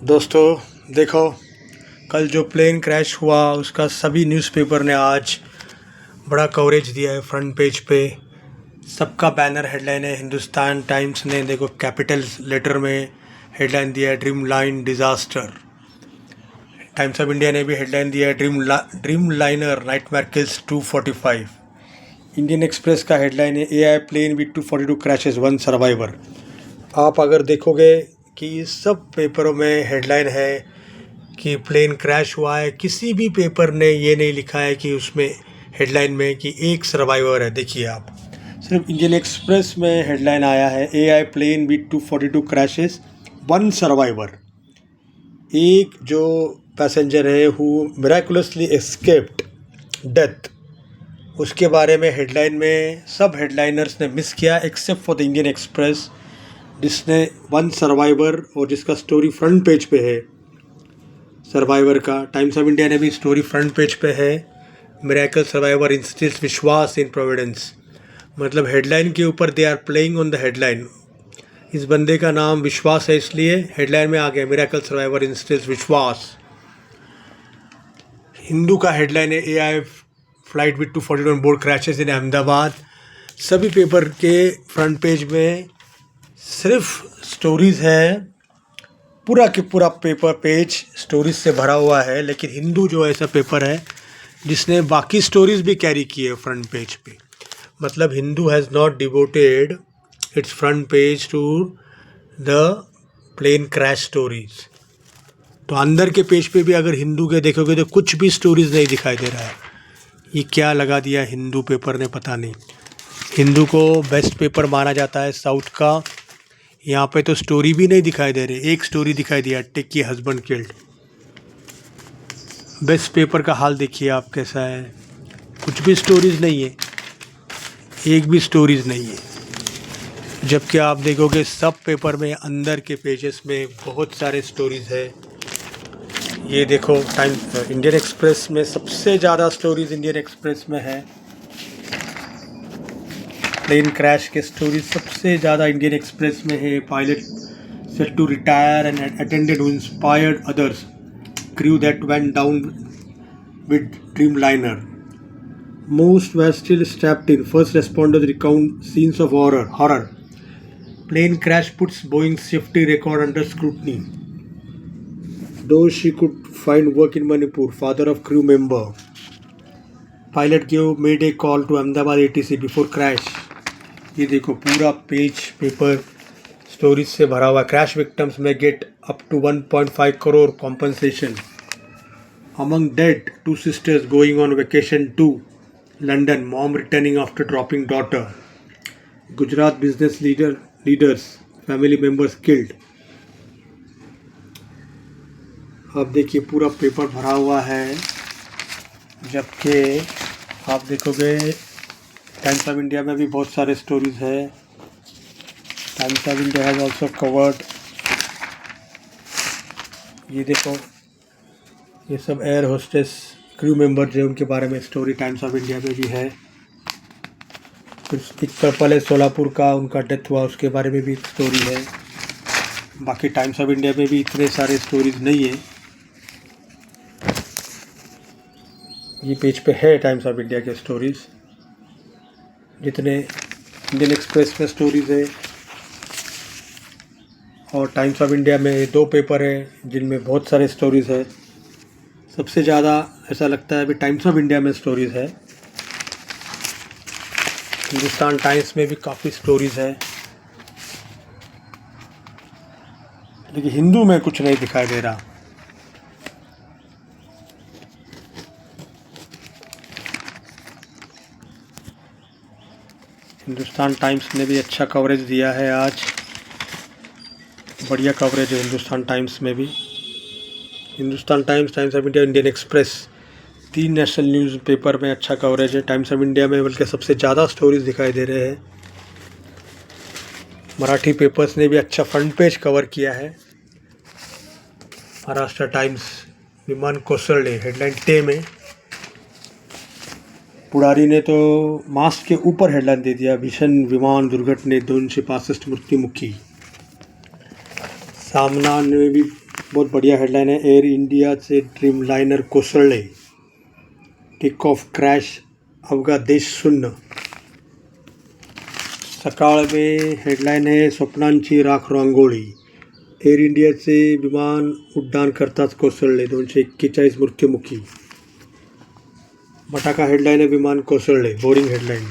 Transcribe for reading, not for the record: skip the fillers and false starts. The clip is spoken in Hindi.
दोस्तों देखो, कल जो प्लेन क्रैश हुआ उसका सभी न्यूज़पेपर ने आज बड़ा कवरेज दिया है। फ्रंट पेज पे सबका बैनर हेडलाइन है। हिंदुस्तान टाइम्स ने देखो कैपिटल लेटर में हेडलाइन दिया है, dream line disaster. Times of India ने भी हेडलाइन दिया है, Dreamliner nightmare kills 245। Indian Express का हेडलाइन है, AI plane with 242 crashes 1 survivor. आप अगर देखोगे कि सब पेपरों में हेडलाइन है कि प्लेन क्रैश हुआ है, किसी भी पेपर ने ये नहीं लिखा है कि उसमें हेडलाइन में कि एक सर्वाइवर है। देखिए आप, सिर्फ इंडियन एक्सप्रेस में हेडलाइन आया है, AI plane with 242 crashes 1 survivor. एक जो पैसेंजर है हु मिराकुलसली एस्केप्ड डेथ, उसके बारे में हेडलाइन में सब हेडलाइनर्स ने मिस किया except for the Indian express, जिसने 1 सर्वाइवर और जिसका स्टोरी फ्रंट पेज पे है सर्वाइवर का। टाइम्स ऑफ इंडिया ने भी स्टोरी फ्रंट पेज पे है, मिरेकल सर्वाइवर इंस्टिल्स विश्वास इन प्रोविडेंस। मतलब हेडलाइन के ऊपर they are playing on the headline. इस बंदे का नाम विश्वास है, इसलिए हेडलाइन में आ गया मिरेकल सर्वाइवर इंस्टिल्स विश्वास। हिंदू का हेडलाइन है, AI flight with 242 on board crashes in Ahmedabad. सभी पेपर के फ्रंट पेज में सिर्फ स्टोरीज़ है, पूरा के पूरा पेपर पेज स्टोरीज से भरा हुआ है। लेकिन हिंदू जो ऐसा पेपर है जिसने बाकी स्टोरीज भी कैरी की है फ्रंट पेज पे। मतलब Hindu has not devoted its front page to the plane crash stories. तो अंदर के पेज पे भी अगर हिंदू के देखोगे तो कुछ भी स्टोरीज नहीं दिखाई दे रहा है। ये क्या लगा दिया हिंदू पेपर ने, पता नहीं। हिंदू को बेस्ट पेपर माना जाता है साउथ का, यहाँ पे तो स्टोरी भी नहीं दिखाई दे रही। एक स्टोरी दिखाई दिया, techie husband killed. Best paper का हाल देखिए आप कैसा है, कुछ भी स्टोरीज नहीं है, एक भी स्टोरीज नहीं है। जबकि आप देखोगे सब पेपर में अंदर के पेजेस में बहुत सारे स्टोरीज है। ये देखो इंडियन एक्सप्रेस में सबसे ज़्यादा स्टोरीज इंडियन एक्सप्रेस में है। प्लेन क्रैश के स्टोरीज सबसे ज़्यादा इंडियन एक्सप्रेस में है। Pilot set to retire and attended who inspired others, crew that went down with Dreamliner. Most were still strapped in. First responders recount scenes of horror. Plane crash puts Boeing's safety record under scrutiny. Though she could find work in Manipur, father of crew member. Pilot gave mayday call to Ahmedabad ATC before crash. ये देखो पूरा पेज पेपर स्टोरीज से भरा हुआ। क्रैश विक्टिम्स में get up to 1.5 crore compensation. Among dead, 2 sisters going on vacation to London, mom returning after dropping daughter. Gujarat business leaders, family members killed. अब देखिए पूरा पेपर भरा हुआ है। जबकि आप देखोगे टाइम्स ऑफ इंडिया में भी बहुत सारे स्टोरीज है। Times of India has also covered, ये देखो ये सब एयर होस्टेस क्रू मेंबर जो उनके बारे में स्टोरी टाइम्स ऑफ इंडिया में भी है। फिर एक पर्पल है सोलापुर का, उनका डेथ हुआ, उसके बारे में भी एक स्टोरी है। बाकी टाइम्स ऑफ इंडिया में भी इतने सारे स्टोरीज नहीं है। ये पेज पे है टाइम्स ऑफ इंडिया के स्टोरीज, जितने इंडियन एक्सप्रेस में स्टोरीज है। और टाइम्स ऑफ इंडिया में 2 पेपर है जिनमें बहुत सारे स्टोरीज है। सबसे ज़्यादा ऐसा लगता है अभी टाइम्स ऑफ इंडिया में स्टोरीज़ है। हिंदुस्तान टाइम्स में भी काफ़ी स्टोरीज़ है, लेकिन हिंदू में कुछ नहीं दिखाई दे रहा। हिंदुस्तान टाइम्स ने भी अच्छा कवरेज दिया है आज, बढ़िया कवरेज है हिंदुस्तान टाइम्स में भी। Hindustan times, times of India, Indian express, 3 national news paper में अच्छा कवरेज है। टाइम्स ऑफ इंडिया में बल्कि सबसे ज़्यादा स्टोरीज दिखाई दे रहे हैं। मराठी पेपर्स ने भी अच्छा फ्रंट पेज कवर किया है। महाराष्ट्र टाइम्स, विमान कोसळले, हेडलाइन टे में पुडारी ने तो मास्क के ऊपर हेडलाइन दे दिया, भीषण विमान दुर्घटना 265 मृत्युमुखी। सामना ने भी बहुत बढ़िया हेडलाईन आहे. एअर इंडियाचे ड्रीमलायनर कोसळले, टेक ऑफ क्रॅश, अवघा देश शून्य. सकाळ में हेडलाईन आहे स्वप्नांची राख रांगोळी. एअर इंडियाचे विमान उड्डाण करताच कोसळले, 241 मृत्युमुखी. बटाका हेडलाईन आहे विमान कोसळले, बोरिंग हेडलाईन.